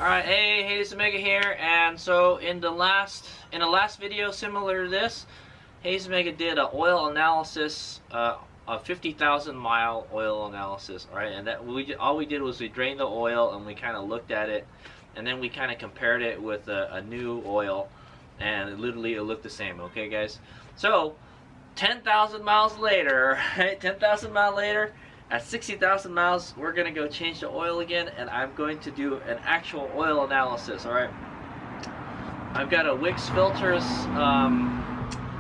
Alright, hey, it's Omega here, and so in the last video similar to this, Hayes Omega did an oil analysis, a 50,000 mile oil analysis, alright, and that all we did was we drained the oil and we kind of looked at it, and then we kind of compared it with a new oil, and it looked the same, okay guys? So, 10,000 miles later, right, 10,000 miles later, at 60,000 miles, we're going to go change the oil again, and I'm going to do an actual oil analysis, alright? I've got a Wix Filters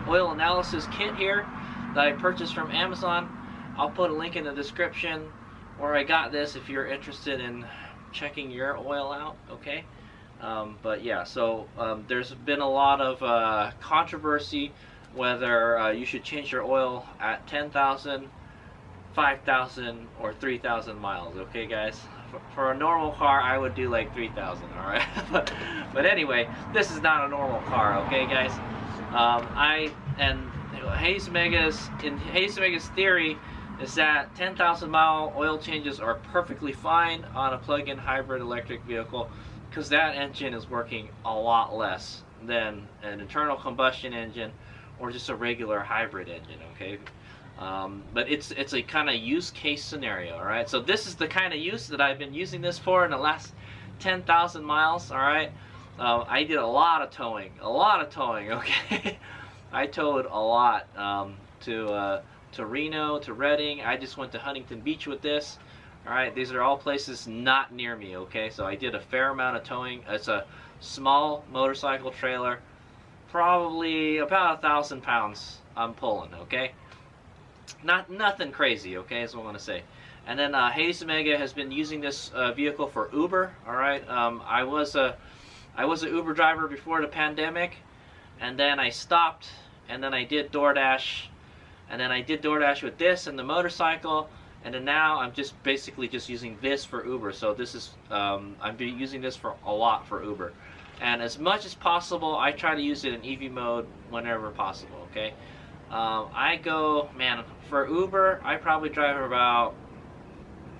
oil analysis kit here that I purchased from Amazon. I'll put a link in the description where I got this if you're interested in checking your oil out, okay? But yeah, so there's been a lot of controversy whether you should change your oil at 10,000, 5,000 or 3,000 miles, okay guys? For a normal car, I would do like 3,000, alright? but anyway, this is not a normal car, okay guys? Hayes Omega's theory is that 10,000 mile oil changes are perfectly fine on a plug-in hybrid electric vehicle because that engine is working a lot less than an internal combustion engine or just a regular hybrid engine, okay? But it's a kind of use case scenario, alright? So this is the kind of use that I've been using this for in the last 10,000 miles, alright? I did a lot of towing, okay? I towed a lot to Reno, to Redding. I just went to Huntington Beach with this, alright? These are all places not near me, okay? So I did a fair amount of towing. It's a small motorcycle trailer, probably about 1,000 pounds I'm pulling, okay? Nothing crazy, okay, is what I want to say. And then Hayes Omega has been using this vehicle for Uber, alright? I was an Uber driver before the pandemic, and then I stopped, and then I did DoorDash, and then I did DoorDash with this and the motorcycle, and then now I'm just basically just using this for Uber. So this is, I'm using this for a lot for Uber. And as much as possible, I try to use it in EV mode whenever possible, okay? I go, man, for Uber, I probably drive about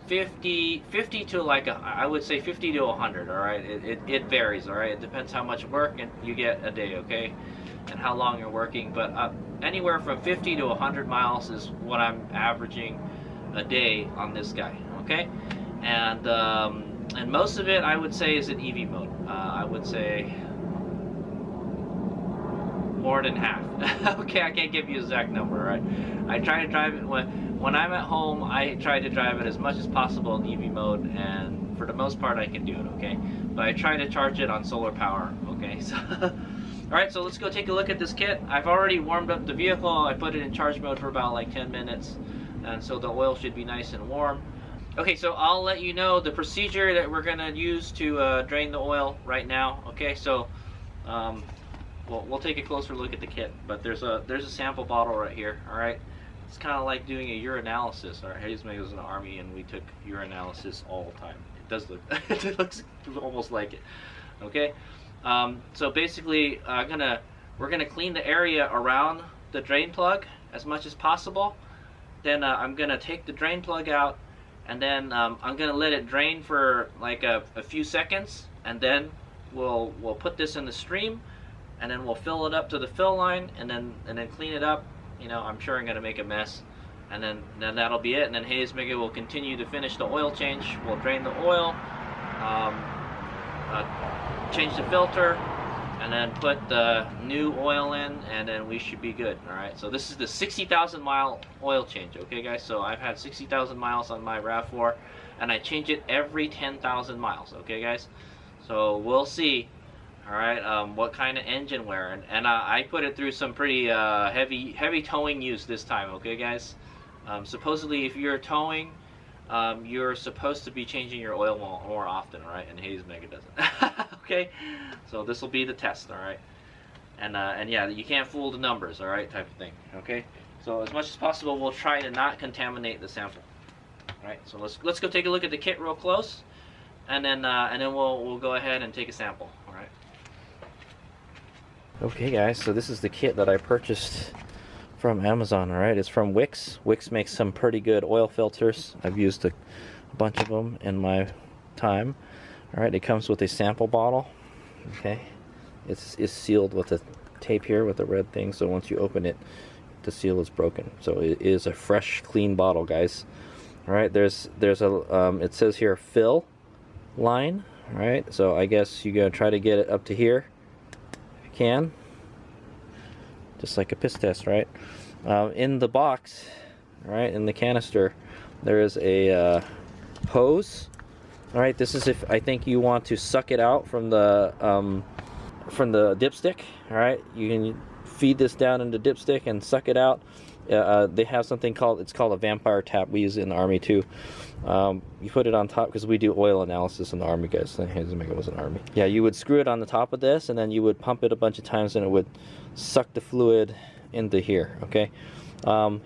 50 to like, I would say 50 to 100, alright? It varies, alright? It depends how much work you get a day, okay? And how long you're working, but anywhere from 50 to 100 miles is what I'm averaging a day on this guy, okay? And most of it, I would say, is in EV mode. I would say more than half. Okay, I can't give you an exact number, right? I try to drive it when I'm at home. I try to drive it as much as possible in EV mode, and for the most part, I can do it. Okay, but I try to charge it on solar power. Okay, so all right, so let's go take a look at this kit. I've already warmed up the vehicle. I put it in charge mode for about like 10 minutes, and so the oil should be nice and warm. Okay, so I'll let you know the procedure that we're gonna use to drain the oil right now. Okay, so we'll take a closer look at the kit, but there's a sample bottle right here. All right, it's kind of like doing a urinalysis. All right, Hayes Omega was in the Army, and we took urinalysis all the time. It does look, it looks almost like it. Okay, so basically, we're gonna clean the area around the drain plug as much as possible. Then I'm gonna take the drain plug out, and then I'm gonna let it drain for like a few seconds, and then we'll put this in the stream, and then we'll fill it up to the fill line, and then clean it up. You know, I'm sure I'm gonna make a mess, and then that'll be it. And then Hayes Omega will continue to finish the oil change. We'll drain the oil, change the filter, and then put the new oil in, and then we should be good. All right, so this is the 60,000 mile oil change, okay guys? So I've had 60,000 miles on my Rav4, and I change it every 10,000 miles, okay guys? So we'll see, all right, what kind of engine wear, and I put it through some pretty heavy towing use this time, okay guys? Supposedly if you're towing, you're supposed to be changing your oil more often, all right? And Hayes Omega doesn't. Okay, so this will be the test, all right? And yeah, you can't fool the numbers, all right, type of thing. Okay, so as much as possible, we'll try to not contaminate the sample. All right, so let's go take a look at the kit real close, and then we'll go ahead and take a sample. All right. Okay, guys, so this is the kit that I purchased from Amazon. All right, it's from Wix. Wix makes some pretty good oil filters. I've used a bunch of them in my time. All right, it comes with a sample bottle. Okay, it's sealed with a tape here with a red thing, so once you open it, the seal is broken. So it is a fresh, clean bottle, guys. All right, there's a it says here fill line. All right, so I guess you're gonna try to get it up to here if you can, just like a piss test, right? In the box, right, in the canister, there is a hose. All right, this is if I think you want to suck it out from the dipstick. All right, you can feed this down into dipstick and suck it out. They have something called, it's called a vampire tap. We use it in the Army too. You put it on top because we do oil analysis in the Army, guys. It was an Army. Yeah, you would screw it on the top of this, and then you would pump it a bunch of times, and it would suck the fluid into here. Okay.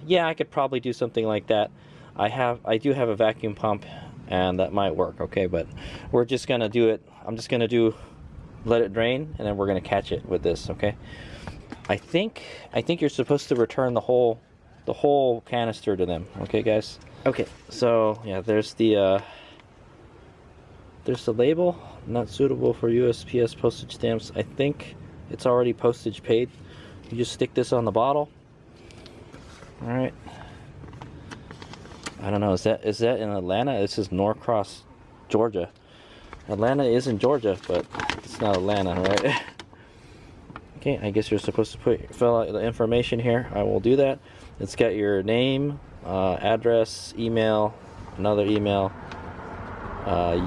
Yeah, I could probably do something like that. I do have a vacuum pump, and that might work. Okay, but we're just gonna do it. I'm just gonna let it drain, and then we're gonna catch it with this. Okay. I think you're supposed to return the whole canister to them. Okay, guys. Okay, so yeah, there's the label. Not suitable for USPS postage stamps. I think it's already postage paid. You just stick this on the bottle. All right. I don't know. Is that in Atlanta? This is Norcross, Georgia. Atlanta is in Georgia, but it's not Atlanta, right? Okay, I guess you're supposed to fill out the information here. I will do that. It's got your name, address, email, another email,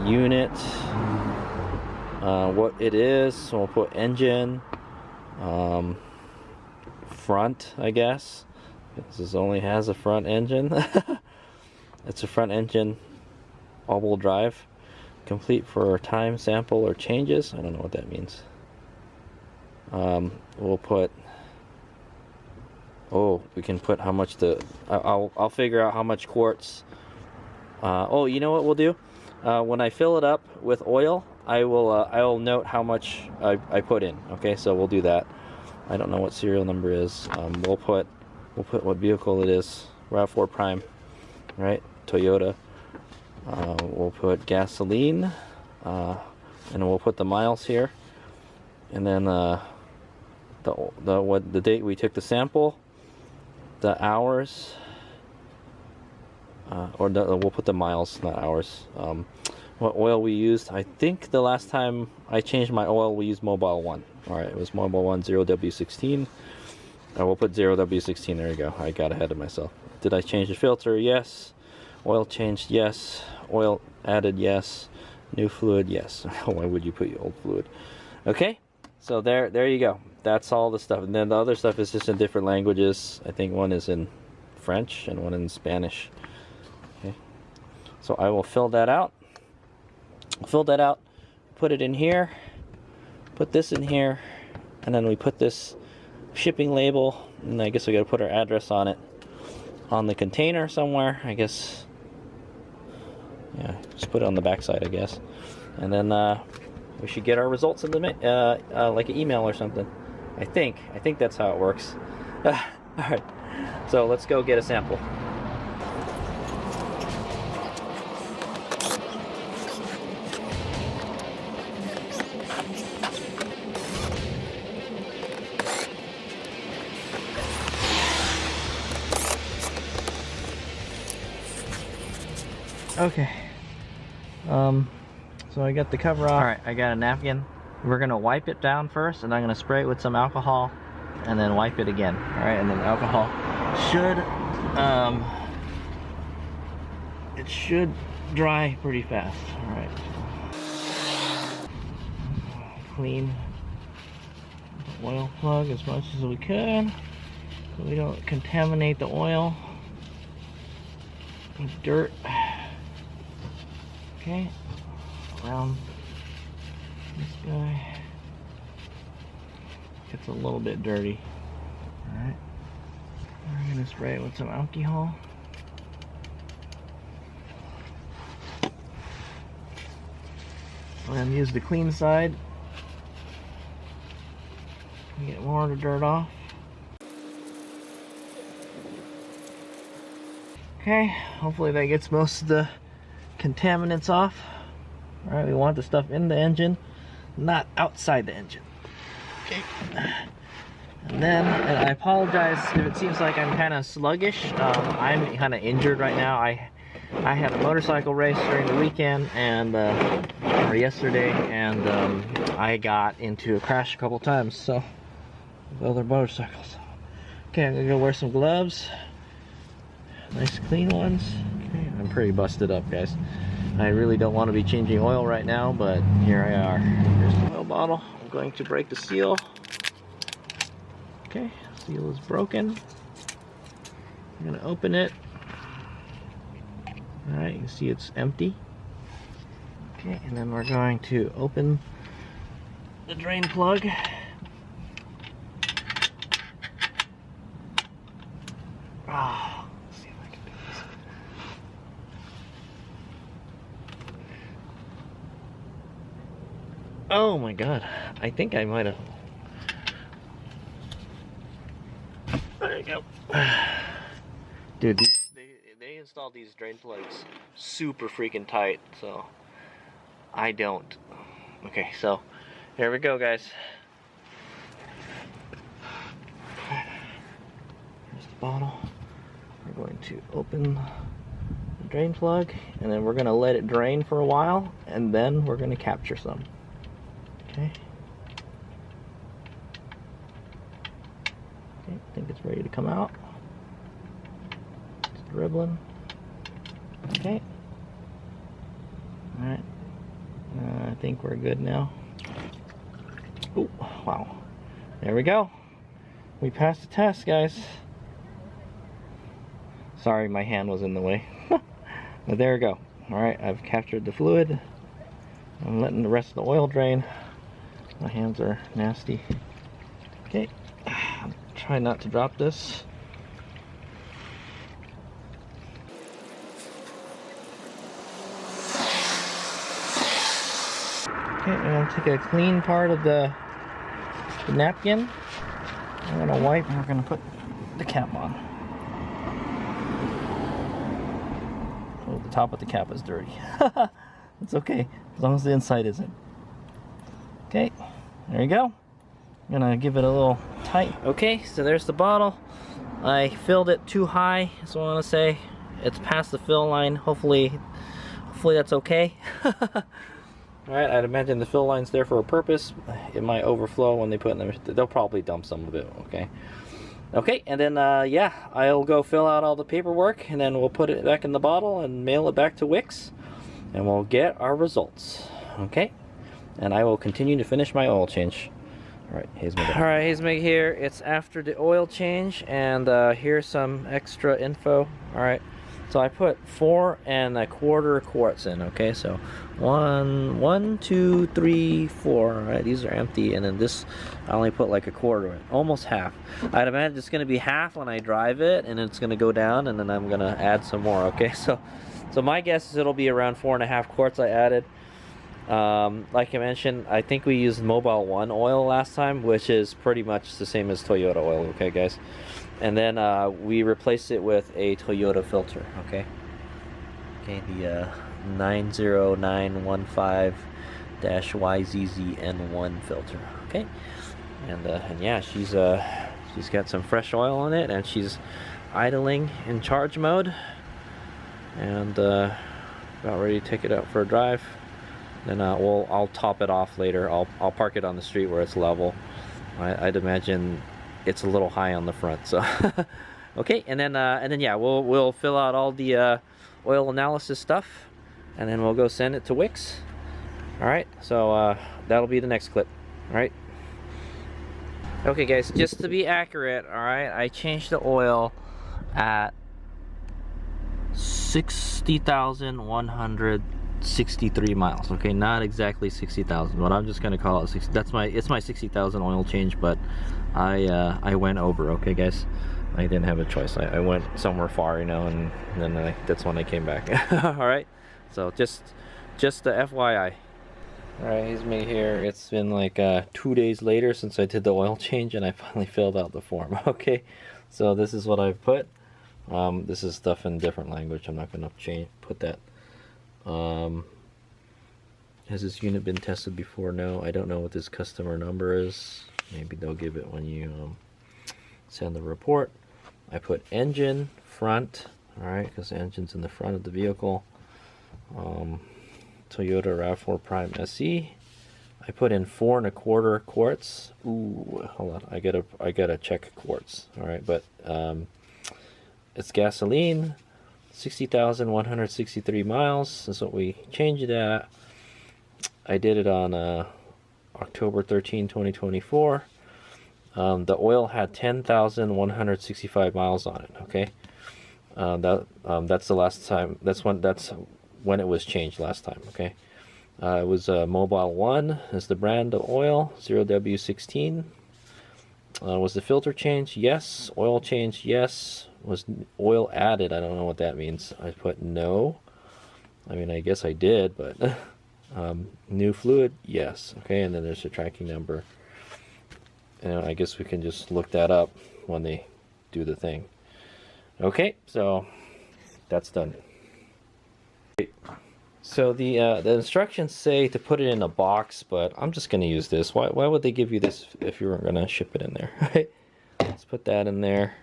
unit, what it is. So we'll put engine, front, I guess. This only has a front engine. It's a front engine, all-wheel drive, complete for time, sample, or changes. I don't know what that means. We'll put, we can put how much I'll figure out how much quarts. Oh, you know what we'll do? When I fill it up with oil, I will note how much I put in. Okay, so we'll do that. I don't know what serial number is. We'll put what vehicle it is. Rav4 Prime, right? Toyota. We'll put gasoline, and we'll put the miles here, and then the date we took the sample, the hours, we'll put the miles, not hours. What oil we used. I think the last time I changed my oil, we used Mobile 1. All right, it was Mobile 1 0W16. We'll put 0W16. There you go. I got ahead of myself. Did I change the filter? Yes. Oil changed? Yes. Oil added? Yes. New fluid? Yes. Why would you put your old fluid? Okay. So there you go. That's all the stuff. And then the other stuff is just in different languages. I think one is in French and one in Spanish. Okay. So I will fill that out. Put it in here. Put this in here. And then we put this shipping label. And I guess we got to put our address on it. On the container somewhere. I guess. Yeah, just put it on the back side, I guess. And then we should get our results in the like an email or something. I think that's how it works. All right, so let's go get a sample. Okay. So I got the cover off. All right, I got a napkin. We're gonna wipe it down first, and I'm gonna spray it with some alcohol, and then wipe it again. All right, and then the alcohol should, it should dry pretty fast. All right. Clean the oil plug as much as we can, so we don't contaminate the oil with dirt. Okay, around this guy. Gets a little bit dirty. Alright. We're gonna spray it with some alcohol. We're gonna use the clean side. Get more of the dirt off. Okay, hopefully that gets most of the contaminants off. All right, we want the stuff in the engine, not outside the engine. Okay. And I apologize if it seems like I'm kind of sluggish. I'm kind of injured right now. I had a motorcycle race during the weekend or yesterday, and I got into a crash a couple times. So with other motorcycles. Okay, I'm gonna go wear some gloves. Nice clean ones. Okay, I'm pretty busted up, guys. I really don't want to be changing oil right now, but here I are. Here's the oil bottle. I'm going to break the seal. Okay, seal is broken. I'm gonna open it. Alright, you can see it's empty. Okay, and then we're going to open the drain plug. Ah, let's see if I can do this. Oh my god, I think I might have. There you go. Dude, they installed these drain plugs super freaking tight, so I don't. Okay, so here we go, guys. Here's the bottle. We're going to open the drain plug, and then we're going to let it drain for a while, and then we're going to capture some. Okay. Okay, I think it's ready to come out. It's dribbling. Okay. Alright. I think we're good now. Oh, wow. There we go. We passed the test, guys. Sorry, my hand was in the way. But there we go. Alright, I've captured the fluid. I'm letting the rest of the oil drain. My hands are nasty. Okay. Try not to drop this. Okay, I'm going to take a clean part of the napkin. I'm going to wipe and we're going to put the cap on. Oh, the top of the cap is dirty. It's okay, as long as the inside isn't. Okay, there you go. I'm going to give it a little tight. Okay, so there's the bottle. I filled it too high, that's what I want to say. It's past the fill line. Hopefully that's okay. Alright, I'd imagine the fill line's there for a purpose. It might overflow when they put it in the... They'll probably dump some of it, okay? Okay, and then, yeah, I'll go fill out all the paperwork, and then we'll put it back in the bottle and mail it back to Wix, and we'll get our results, okay? And I will continue to finish my oil change. Alright, Hazemig here. It's after the oil change, and here's some extra info. Alright, so I put 4 1/4 quarts in, okay? So 1, 2, 3, 4. Alright, these are empty, and then this, I only put like 1/4 in, almost half. I'd imagine it's going to be half when I drive it, and it's going to go down, and then I'm going to add some more, okay? So my guess is it'll be around 4 1/2 quarts I added. Like I mentioned, I think we used Mobil 1 oil last time, which is pretty much the same as Toyota oil, okay guys? And then we replaced it with a Toyota filter, okay? Okay, the 90915-YZZN1 filter, okay? And yeah, she's got some fresh oil in it, and she's idling in charge mode, and about ready to take it out for a drive. Then I'll top it off later. I'll park it on the street where it's level. I'd imagine it's a little high on the front. So okay, and then yeah, we'll fill out all the oil analysis stuff, and then we'll go send it to Wix. All right, so that'll be the next clip. All right. Okay, guys, just to be accurate, all right, I changed the oil at 60,163 miles. Okay, not exactly 60,000, but I'm just gonna call it 60. It's my 60,000 oil change, but I went over. Okay, guys, I didn't have a choice. I went somewhere far, you know, and then that's when I came back. All right, so just the FYI. All right, here's me here. It's been like 2 days later since I did the oil change, and I finally filled out the form. Okay, so this is what I've put. This is stuff in different language. I'm not gonna put that. Has this unit been tested before? No. I don't know what this customer number is. Maybe they'll give it when you send the report. I put engine, front, alright, because the engine's in the front of the vehicle. Toyota Rav4 Prime SE. I put in 4 1/4 quarts. Ooh, hold on. I gotta check quarts. Alright, but it's gasoline. 60,163 miles is what we changed it at. I did it on October 13, 2024. The oil had 10,165 miles on it. Okay, that's the last time. That's when it was changed last time. Okay, it was Mobile 1 is the brand of oil. 0W16. Was the filter changed? Yes. Oil changed? Yes. Was oil added? I don't know what that means. I put no. I mean, I guess I did, but new fluid? Yes. Okay, and then there's a tracking number. And I guess we can just look that up when they do the thing. Okay, so that's done. So the instructions say to put it in a box, but I'm just going to use this. Why would they give you this if you weren't going to ship it in there? Right? Let's put that in there.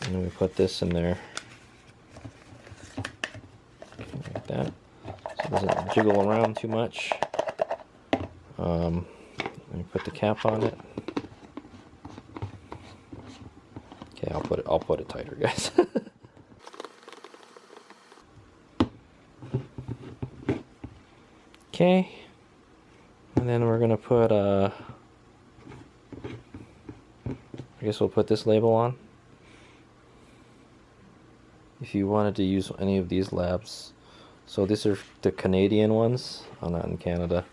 And then we put this in there. Like that. So it doesn't jiggle around too much. Let me put the cap on it. Okay, I'll put it tighter, guys. Okay, and then we're gonna put I guess we'll put this label on. If you wanted to use any of these labs, so these are the Canadian ones. I'm not in Canada.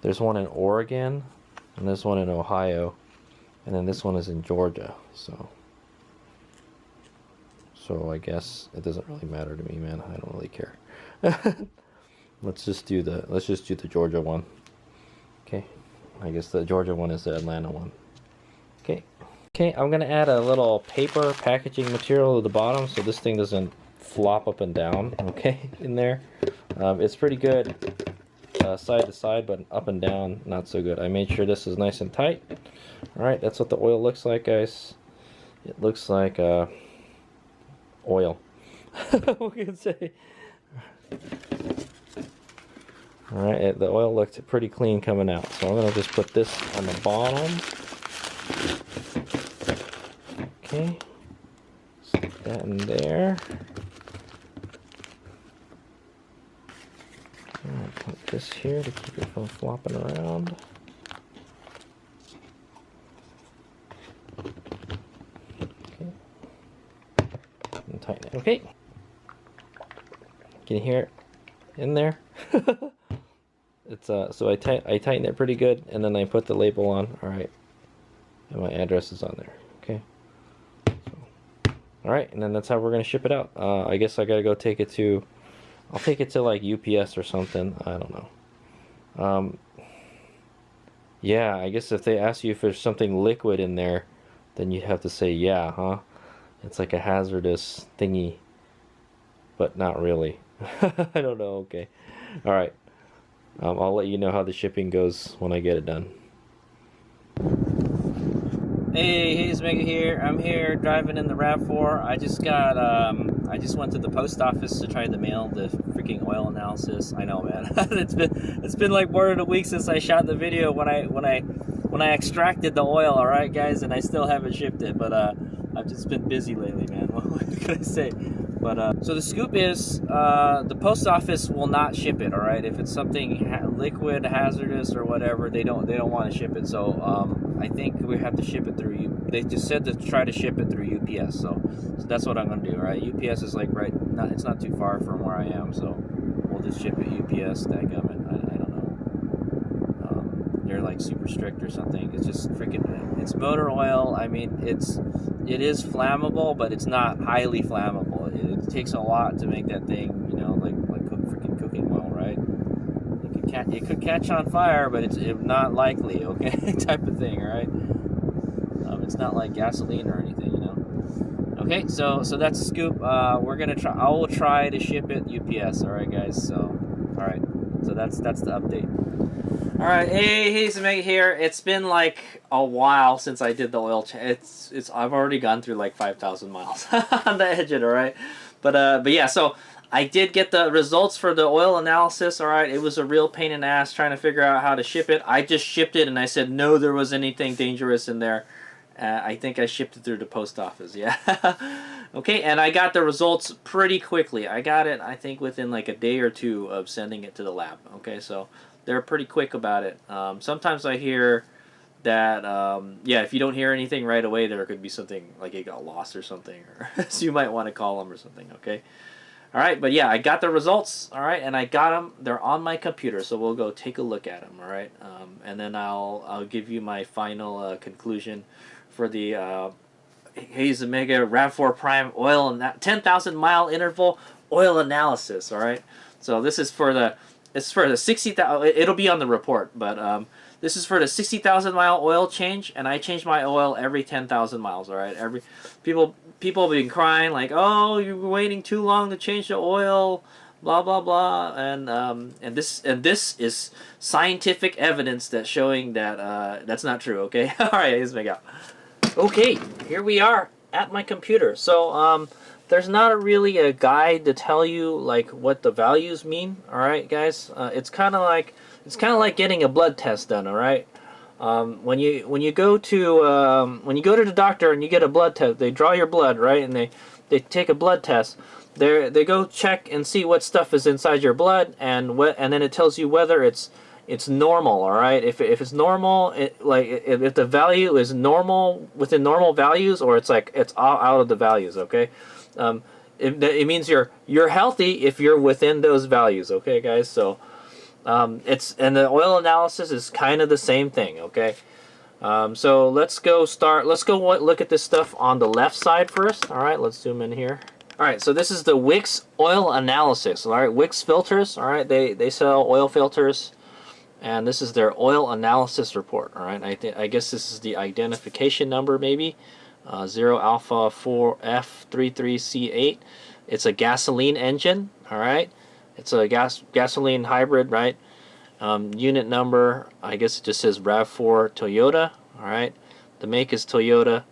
There's one in Oregon, and there's one in Ohio, and then this one is in Georgia. So I guess it doesn't really matter to me, man. I don't really care. Let's just do the Georgia one. Okay, I guess the Georgia one is the Atlanta one. Okay, I'm gonna add a little paper packaging material at the bottom so this thing doesn't flop up and down. Okay, in there, it's pretty good side to side, but up and down not so good. I made sure this is nice and tight. All right, that's what the oil looks like, guys. It looks like oil. What can I say? Alright, the oil looked pretty clean coming out. So I'm going to just put this on the bottom. Okay. Stick that in there. And put this here to keep it from flopping around. Okay. And tighten it. Okay. Can you hear it in there? It's so I tighten it pretty good, and then I put the label on. All right, and my address is on there. Okay. So, all right, and then that's how we're gonna ship it out. I guess I gotta go take it to. I'll take it to like UPS or something. I don't know. Yeah, I guess if they ask you if there's something liquid in there, then you have to say yeah, huh? It's like a hazardous thingy, but not really. I don't know. Okay. All right. I'll let you know how the shipping goes when I get it done. Hey, it's Mega here. I'm here driving in the Rav4. I just went to the post office to try to mail the freaking oil analysis. I know, man. it's been like more than a week since I shot the video when I extracted the oil. All right, guys, and I still haven't shipped it. But I've just been busy lately, man. What can I say? But so the scoop is the post office will not ship it. All right, if it's something liquid, hazardous, or whatever, they don't want to ship it. So I think we have to ship it through. They just said to try to ship it through UPS. So that's what I'm gonna do. All right, UPS is like it's not too far from where I am, so we'll just ship it UPS. Dadgummit, I don't know. They're like super strict or something. It's just freaking. It's motor oil. I mean, it is flammable, but it's not highly flammable. It takes a lot to make that thing, you know, like freaking cooking oil, right? It could catch on fire, but it's not likely, okay? Type of thing, right? It's not like gasoline or anything, you know. Okay, so that's the scoop. We're gonna try. I will try to ship it UPS. All right, guys. So, all right. So that's the update. All right, hey, Mega here. It's been like a while since I did the oil change. I've already gone through like 5,000 miles on the engine. All right, but yeah. So I did get the results for the oil analysis. All right, it was a real pain in the ass trying to figure out how to ship it. I just shipped it, and I said no, there was anything dangerous in there. I think I shipped it through the post office. Yeah. Okay, and I got the results pretty quickly. I got it, I think, within like a day or two of sending it to the lab. Okay, so they're pretty quick about it. Sometimes I hear that, yeah, if you don't hear anything right away, there could be something like it got lost or something, or so you might want to call them or something. Okay. All right, but yeah, I got the results. All right, and I got them. They're on my computer, so we'll go take a look at them. All right, and then I'll give you my final conclusion for the Hayes Omega Rav4 Prime oil and 10,000 mile interval oil analysis. All right, so this is for the 60,000. It'll be on the report, but this is for the 60,000 mile oil change, and I change my oil every 10,000 miles. All right, people have been crying like, oh, you're waiting too long to change the oil, blah blah blah, and this is scientific evidence that's showing that that's not true. Okay, all right, let's make out. Okay, here we are at my computer. So there's not really a guide to tell you like what the values mean. All right, guys, it's kind of like getting a blood test done. All right, when you go to the doctor and you get a blood test, they draw your blood, right, and they take a blood test. They go check and see what stuff is inside your blood, and then it tells you whether it's normal. All right, if it's normal, if the value is normal within normal values, or it's out of the values. Okay, it means you're healthy if you're within those values. Okay, guys. So and the oil analysis is kind of the same thing. Okay, so let's go look at this stuff on the left side first. All right, let's zoom in here. All right, so this is the Wix oil analysis. All right, Wix Filters. All right, they sell oil filters. And this is their oil analysis report. All right, I guess this is the identification number, maybe 0 alpha 4 F33C8. It's a gasoline engine. All right, it's a gasoline hybrid, right? Unit number, I guess it just says Rav4 Toyota. All right, the make is Toyota,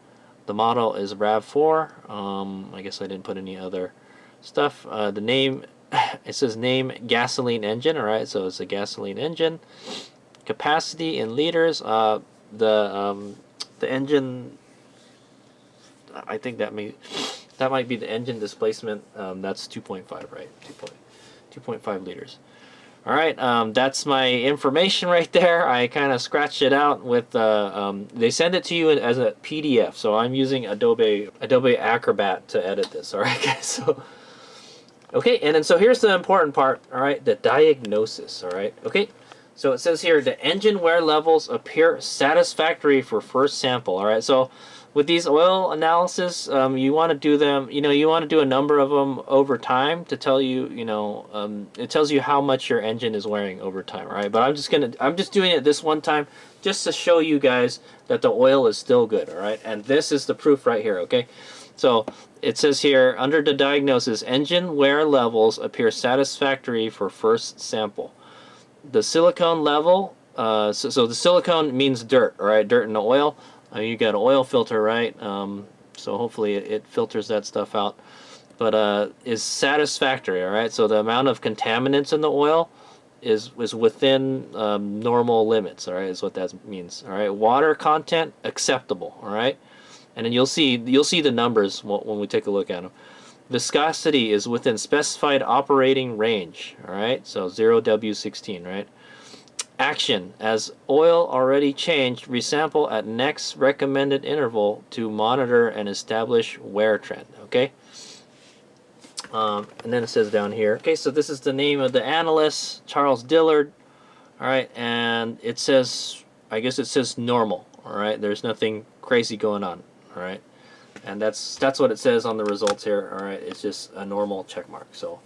the model is Rav4. I guess I didn't put any other stuff. The name. It says name gasoline engine. All right, so it's a gasoline engine. Capacity in liters. The engine. I think that might be the engine displacement. That's 2.5, right? 2.5 liters. All right, that's my information right there. I kind of scratched it out with. They send it to you as a PDF, so I'm using Adobe Acrobat to edit this. All right, guys. So. Okay, and then so here's the important part, all right, the diagnosis, all right, okay. So it says here, the engine wear levels appear satisfactory for first sample, all right. So with these oil analysis, you want to do them, you want to do a number of them over time to tell you, it tells you how much your engine is wearing over time, all right. But I'm just doing it this one time just to show you guys that the oil is still good, all right. And this is the proof right here, okay. So it says here, under the diagnosis, engine wear levels appear satisfactory for first sample. The silicone level, so the silicone means dirt, all right, dirt in the oil. You got an oil filter, right? So hopefully it filters that stuff out. But is satisfactory, all right? So the amount of contaminants in the oil is within normal limits, all right, is what that means, all right? Water content, acceptable, all right? And then you'll see the numbers when we take a look at them. Viscosity is within specified operating range. All right, so 0W16. Right. Action: as oil already changed, resample at next recommended interval to monitor and establish wear trend. Okay. And then it says down here. Okay, so this is the name of the analyst, Charles Dillard. All right, and it says, I guess it says normal. All right, there's nothing crazy going on. All right, and that's what it says on the results here. All right, it's just a normal check mark. So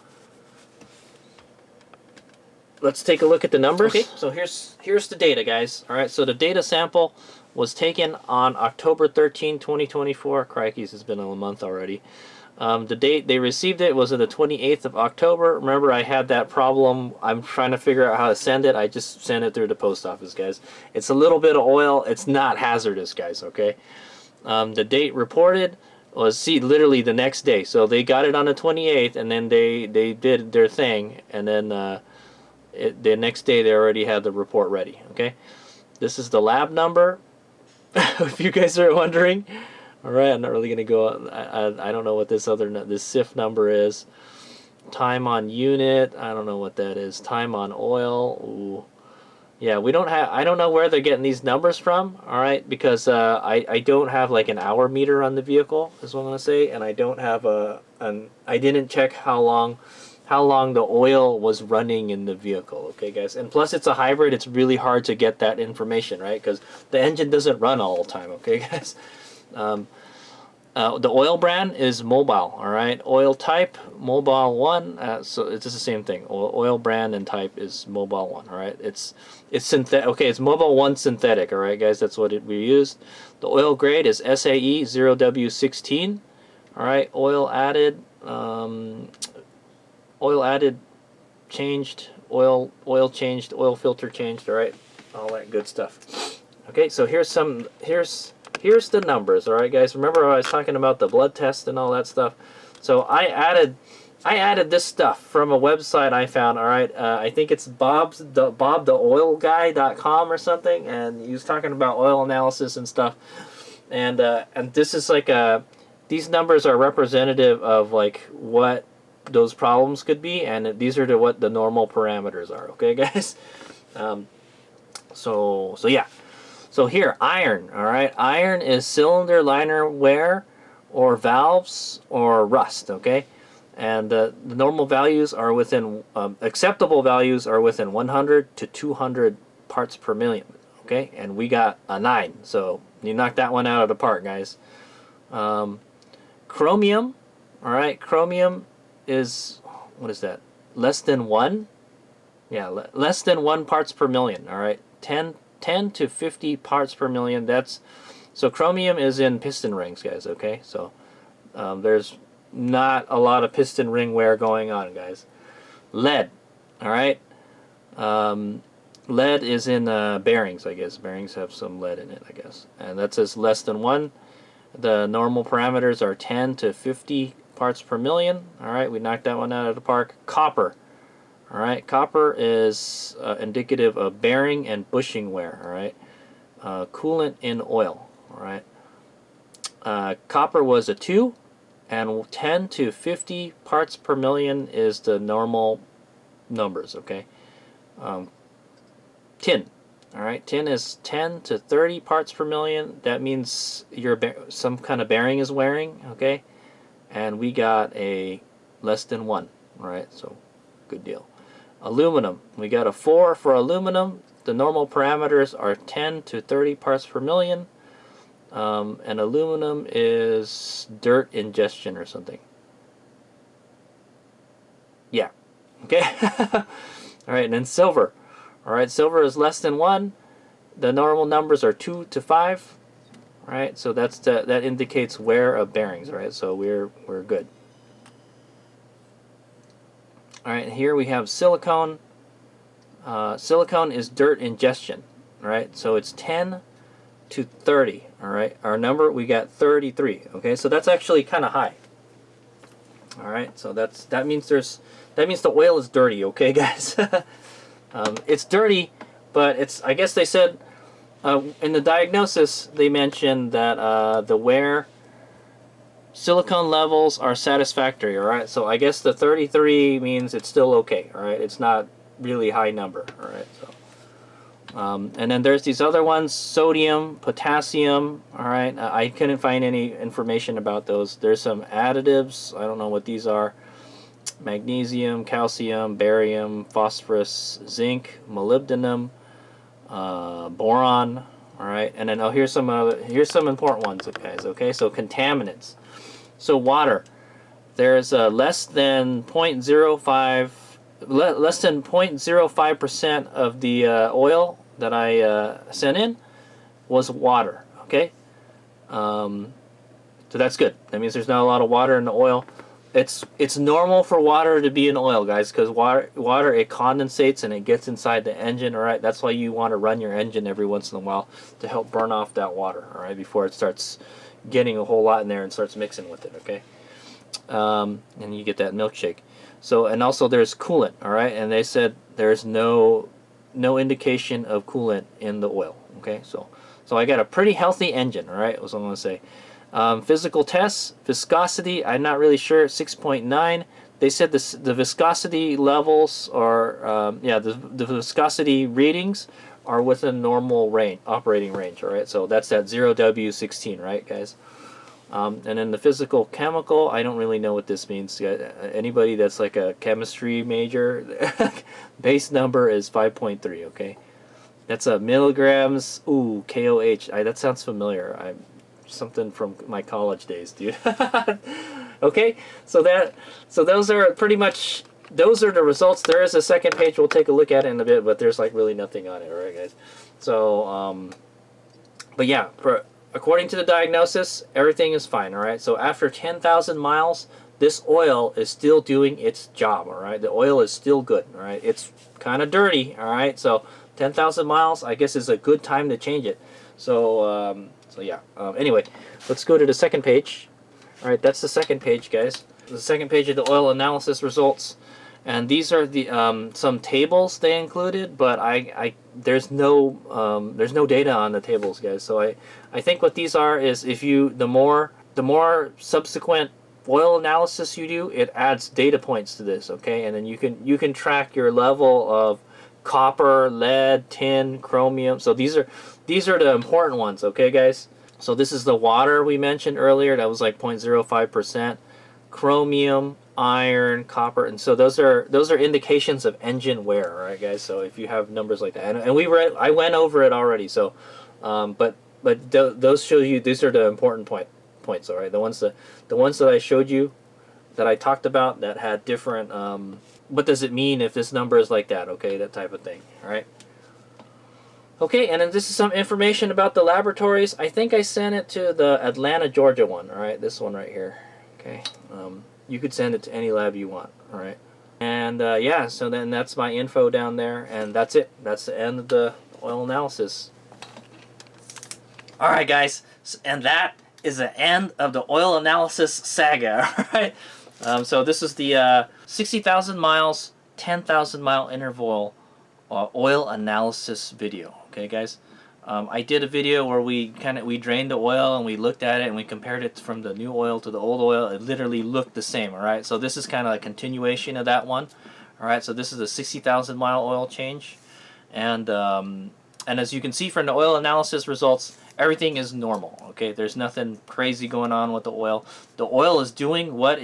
let's take a look at the numbers. Okay, so here's the data, guys. All right, so the data sample was taken on October 13, 2024. Crikey, it's been a month already. The date they received it was on the 28th of October. Remember, I had that problem. I'm trying to figure out how to send it. I just sent it through the post office, guys. It's a little bit of oil. It's not hazardous, guys, okay? The date reported was, literally the next day. So they got it on the 28th, and then they did their thing, and then the next day they already had the report ready, okay? This is the lab number, if you guys are wondering. All right, I'm not really going to go, I don't know what this SIF number is. Time on unit, I don't know what that is. Time on oil, ooh. Yeah, we don't have, I don't know where they're getting these numbers from, all right, because I don't have like an hour meter on the vehicle, is what I'm going to say, and I don't have I didn't check how long the oil was running in the vehicle, okay, guys? And plus, it's a hybrid, it's really hard to get that information, right, because the engine doesn't run all the time, okay, guys? The oil brand is mobile, all right? Oil type, mobile 1, so it's just the same thing. Oil brand and type is mobile 1, all right? It's synthetic. Okay, it's mobile 1 synthetic, all right, guys? That's what we used. The oil grade is SAE 0W16, all right? Oil added, changed, oil changed, oil filter changed, all right? All that good stuff. Okay, so here's the numbers, all right, guys. Remember I was talking about the blood test and all that stuff. So I added this stuff from a website I found, all right. I think it's bobtheoilguy.com or something, and he was talking about oil analysis and stuff. And this is like these numbers are representative of like what those problems could be, and these are what the normal parameters are. Okay, guys. So yeah. So here, iron, all right? Iron is cylinder liner wear or valves or rust, okay? And the normal values are within, acceptable values are within 100 to 200 parts per million, okay? And we got a 9, so you knocked that one out of the park, guys. Chromium, all right? Chromium is, what is that? Less than 1? Yeah, less than 1 parts per million, all right? 10 to 50 parts per million. So chromium is in piston rings, guys, okay? So there's not a lot of piston ring wear going on, guys. Lead, all right? Lead is in bearings, I guess. Bearings have some lead in it, I guess. And that says less than 1. The normal parameters are 10 to 50 parts per million. All right, we knocked that one out of the park. Copper. All right, copper is indicative of bearing and bushing wear. All right, coolant in oil. All right, copper was a 2, and 10 to 50 parts per million is the normal numbers. Okay, tin. All right, tin is 10 to 30 parts per million. That means some kind of bearing is wearing. Okay, and we got a less than 1. All right, so good deal. Aluminum, we got a 4 for aluminum. The normal parameters are 10 to 30 parts per million. And aluminum is dirt ingestion or something. Yeah. Okay. All right, and then silver. All right, silver is less than 1. The normal numbers are 2 to 5. All right, so that indicates wear of bearings. Right, so we're good. All right, here we have silicone. Silicone is dirt ingestion, all right? So it's 10 to 30, all right? Our number, we got 33, okay? So that's actually kind of high. All right, so that means the oil is dirty, okay, guys? It's dirty, but I guess they said in the diagnosis they mentioned that the wear silicone levels are satisfactory, all right? So I guess the 33 means it's still okay, all right? It's not really high number, all right? So, and then there's these other ones, sodium, potassium, all right? I couldn't find any information about those. There's some additives. I don't know what these are. Magnesium, calcium, barium, phosphorus, zinc, molybdenum, boron, all right? And then here's some important ones, guys, okay? So contaminants. So water, there's less than 0.05% of the oil that I sent in was water. Okay, so So that's good. That means there's not a lot of water in the oil. It's normal for water to be in oil, guys, because water it condensates and it gets inside the engine. All right, that's why you want to run your engine every once in a while to help burn off that water. All right, before it starts getting a whole lot in there and starts mixing with it. Okay, and you get that milkshake. So, and also there's coolant. All right, and they said there's no indication of coolant in the oil. Okay, so I got a pretty healthy engine. All right, was what I'm gonna say. Physical tests, viscosity, I'm not really sure, 6.9. They said the viscosity levels are, the viscosity readings are within normal range, operating range, all right? So that's at 0W16, right, guys? And then the physical chemical, I don't really know what this means. Anybody that's like a chemistry major, base number is 5.3, okay? That's milligrams, ooh, KOH, that sounds familiar. Something from my college days, dude. Okay, so those are pretty much, those are the results. There is a second page we'll take a look at it in a bit, but there's like really nothing on it, all right, guys? So but yeah, according to the diagnosis, everything is fine, all right? So after 10,000 miles, this oil is still doing its job, all right? The oil is still good, all right? It's kind of dirty, all right? So 10,000 miles, I guess, is a good time to change it. So so yeah, anyway, let's go to the second page. All right, that's the second page, guys. The second page of the oil analysis results, and these are the some tables they included, but there's no data on the tables, guys. So I think what these are is if you the more subsequent oil analysis you do, it adds data points to this, okay, and then you can track your level of copper, lead, tin, chromium. So these are the important ones, okay, guys? So this is the water we mentioned earlier. That was like 0.05%. Chromium, iron, copper, and so those are indications of engine wear, all right, guys? So if you have numbers like that, and I went over it already. So, but those show you these are the important points, all right? The ones that I showed you, that I talked about, that had different. What does it mean if this number is like that? Okay, that type of thing. All right. Okay, and then this is some information about the laboratories. I think I sent it to the Atlanta, Georgia one. All right, this one right here. Okay, you could send it to any lab you want. All right, and yeah, so then that's my info down there, and that's it. That's the end of the oil analysis. All right, guys, and that is the end of the oil analysis saga. All right. So this is the 60,000 miles, 10,000 mile interval oil analysis video. Okay, guys. I did a video where we drained the oil and we looked at it and we compared it from the new oil to the old oil. It literally looked the same. All right. So this is kind of a continuation of that one. All right. So this is a 60,000 mile oil change, and as you can see from the oil analysis results, everything is normal. Okay, there's nothing crazy going on with the oil. The oil is doing what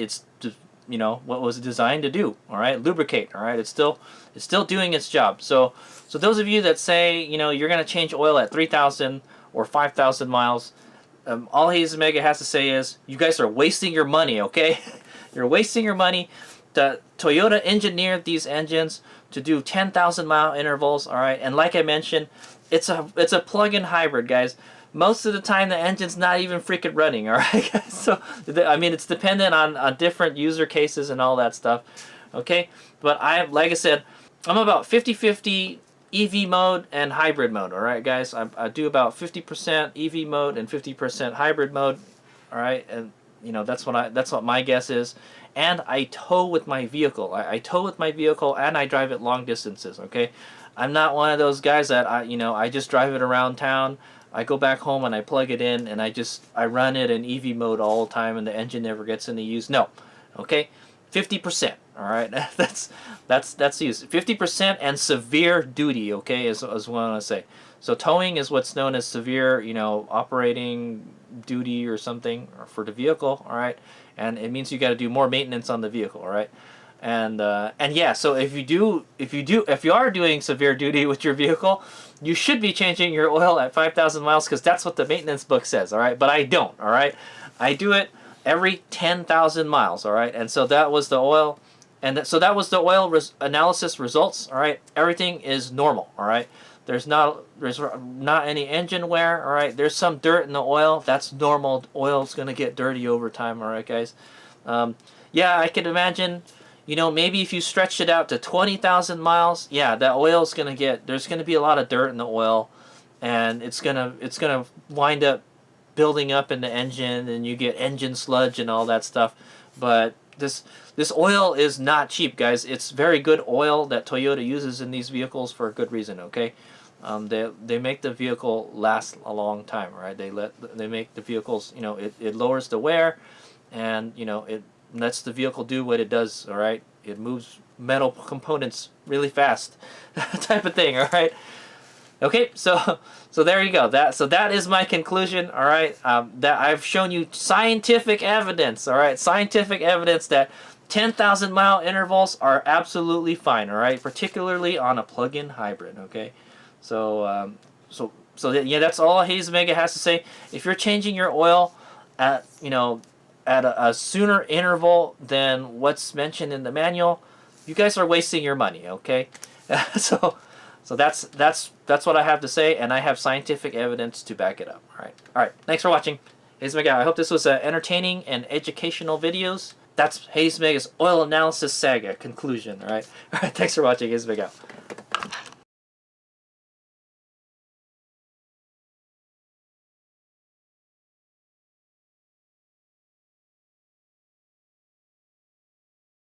what was designed to do. All right, lubricate. All right, it's still doing its job. So those of you that say you're going to change oil at 3,000 or 5,000 miles, all Hayes Omega has to say is you guys are wasting your money. Okay, you're wasting your money. Toyota engineered these engines to do 10,000 mile intervals. All right, and like I mentioned, it's a plug-in hybrid, guys. Most of the time, the engine's not even freaking running, all right, guys? So, I mean, it's dependent on different user cases and all that stuff, okay? But like I said, I'm about 50-50 EV mode and hybrid mode, all right, guys? I do about 50% EV mode and 50% hybrid mode, all right? And, that's what my guess is. And I tow with my vehicle. I tow with my vehicle and I drive it long distances, okay? I'm not one of those guys that, I just drive it around town. I go back home and I plug it in and I run it in EV mode all the time and the engine never gets any use. No, okay, 50%. All right, that's the use. 50% and severe duty. Okay, is what I want to say. So towing is what's known as severe, operating duty or something for the vehicle. All right, and it means you got to do more maintenance on the vehicle. All right. And yeah, so if you are doing severe duty with your vehicle, you should be changing your oil at 5,000 miles because that's what the maintenance book says, all right? But I don't, all right? I do it every 10,000 miles, all right? And so that was the oil, so that was the oil analysis results, all right? Everything is normal, all right? There's not any engine wear. All right, there's some dirt in the oil. That's normal. Oil's gonna get dirty over time. All right, guys. Yeah, I could imagine. You know, maybe if you stretched it out to 20,000 miles, yeah, that oil's gonna get. There's gonna be a lot of dirt in the oil, and it's gonna wind up building up in the engine, and you get engine sludge and all that stuff. But this oil is not cheap, guys. It's very good oil that Toyota uses in these vehicles for a good reason. Okay, they make the vehicle last a long time, right? They make the vehicles, you know, it lowers the wear, and you know, it lets the vehicle do what it does. All right, it moves metal components really fast, type of thing. All right. Okay, so there you go. That is my conclusion. All right, that I've shown you scientific evidence. All right, scientific evidence that 10,000 mile intervals are absolutely fine. All right, particularly on a plug-in hybrid. Okay, so yeah, that's all Hayes Mega has to say. If you're changing your oil at a sooner interval than what's mentioned in the manual, you guys are wasting your money. Okay, So that's what I have to say, and I have scientific evidence to back it up. All right. Thanks for watching, Hayes Mega. I hope this was entertaining and educational videos. That's Hayes Mega's oil analysis saga conclusion. All right. Thanks for watching, Hayes Mega.